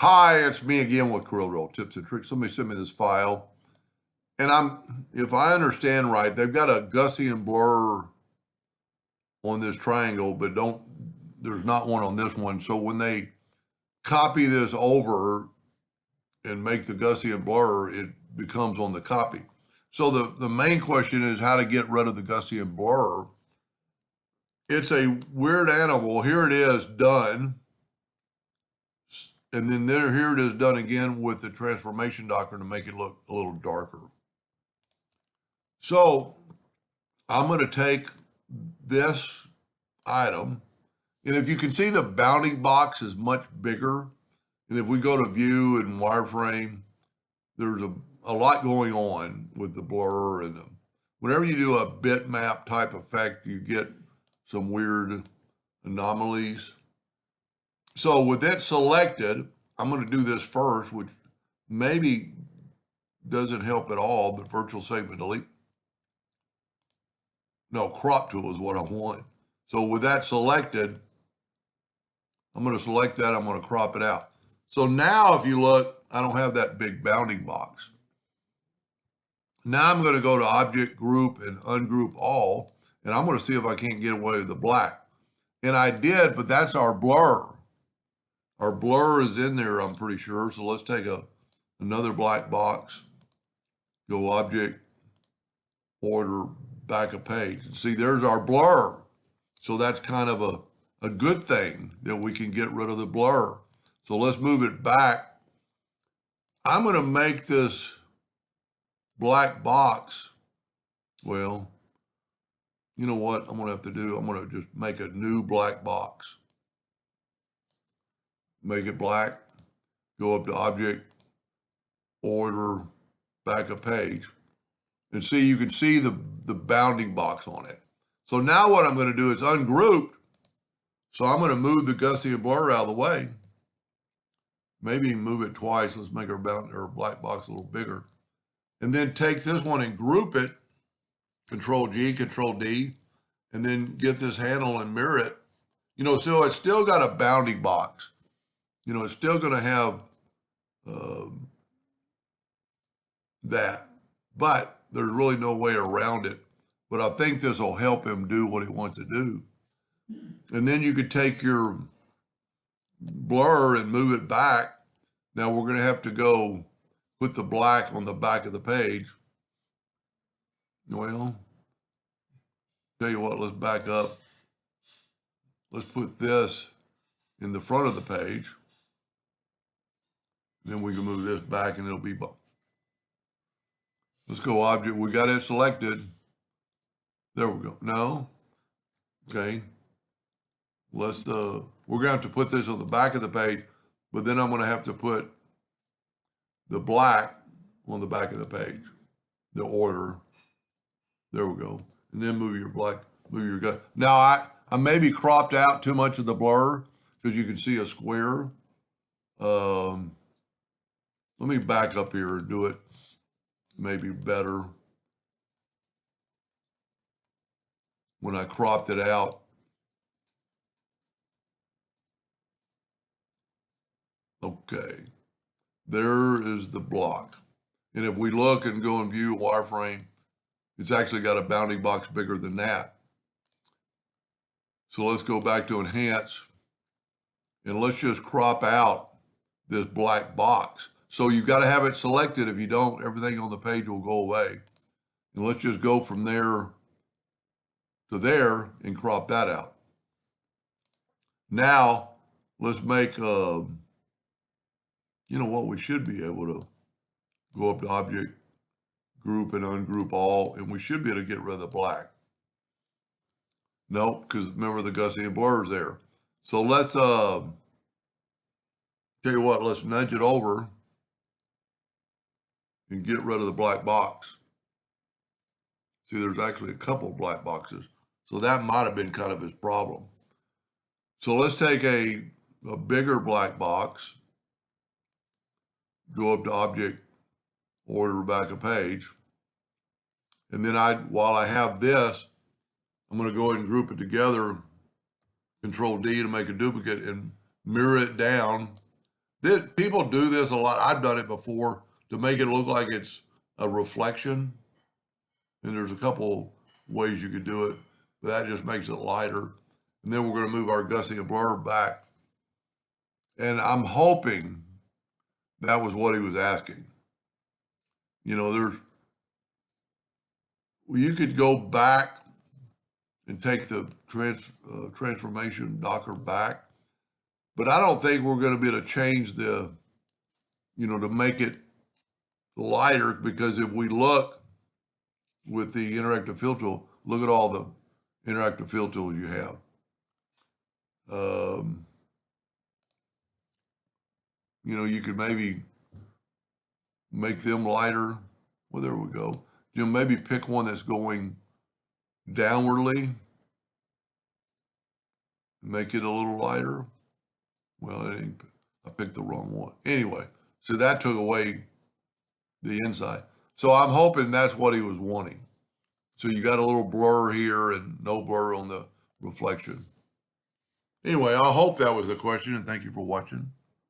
Hi, it's me again with Corel Tips and Tricks. Somebody sent me this file, and if I understand right, they've got a Gaussian blur on this triangle, but there's not one on this one. So when they copy this over and make the Gaussian blur, it becomes on the copy. So the main question is how to get rid of the Gaussian blur. It's a weird animal. Here it is done. And then here it is done again with the transformation doctrine to make it look a little darker. So I'm going to take this item, and if you can see, the bounding box is much bigger. And if we go to view and wireframe, there's a lot going on with the blur. And whenever you do a bitmap type effect, you get some weird anomalies. So with it selected, I'm going to do this first, which maybe doesn't help at all, but virtual segment delete. No, crop tool is what I want. So with that selected, I'm going to select that. I'm going to crop it out. So now if you look, I don't have that big bounding box. Now I'm going to go to Object, Group, and Ungroup All, and I'm going to see if I can't get away with the black. And I did, but that's our blur. Our blur is in there, I'm pretty sure. So let's take another black box, go Object, Order, Back a Page. And see, there's our blur. So that's kind of a good thing that we can get rid of the blur. So let's move it back. I'm going to make this black box. Well, you know what I'm going to have to do? I'm going to just make a new black box. Make it black, go up to Object, Order, Back a Page. And see, you can see the bounding box on it. So now what I'm going to do is ungroup. So I'm going to move the Gaussian blur out of the way. Maybe move it twice. Let's make our black box a little bigger. And then take this one and group it, Control G, Control D, and then get this handle and mirror it. So it's still got a bounding box. It's still going to have that, but there's really no way around it. But I think this will help him do what he wants to do. And then you could take your blur and move it back. Now we're going to have to go put the black on the back of the page. Well, tell you what, let's back up. Let's put this in the front of the page. Then we can move this back and it'll be both. Let's go Object. We got it selected. There we go. No. Okay. We're going to have to put this on the back of the page, but then I'm going to have to put the black on the back of the page, the order. There we go. And then move your black, move your gut. Now I maybe cropped out too much of the blur because you can see a square. Let me back up here and do it maybe better. When I cropped it out, okay, there is the block. And if we look and go and view wireframe, it's actually got a bounding box bigger than that. So let's go back to Enhance, and let's just crop out this black box. So you've got to have it selected. If you don't, everything on the page will go away. And let's just go from there to there and crop that out. Now, let's make, we should be able to go up to Object, Group, and Ungroup All, and we should be able to get rid of the black. Nope, because remember the Gaussian blur is there. So let's, tell you what, let's nudge it over and get rid of the black box. See, there's actually a couple of black boxes. So that might have been kind of his problem. So let's take a bigger black box, go up to Object, Order, Back a Page. And then while I have this, I'm going to go ahead and group it together, Control D to make a duplicate and mirror it down. People do this a lot. I've done it before to make it look like it's a reflection. And there's a couple ways you could do it, but that just makes it lighter. And then we're going to move our Gaussian blur back. And I'm hoping that was what he was asking. You know, you could go back and take the transformation Docker back, but I don't think we're going to be able to change to make it lighter, because if we look with the interactive fill tool, look at all the interactive fill tools you have. You could maybe make them lighter. Well, there we go. Maybe pick one that's going downwardly. Make it a little lighter. Well, I picked the wrong one. Anyway, so that took away the inside. So I'm hoping that's what he was wanting. So you got a little blur here and no blur on the reflection. Anyway, I hope that was the question, and thank you for watching.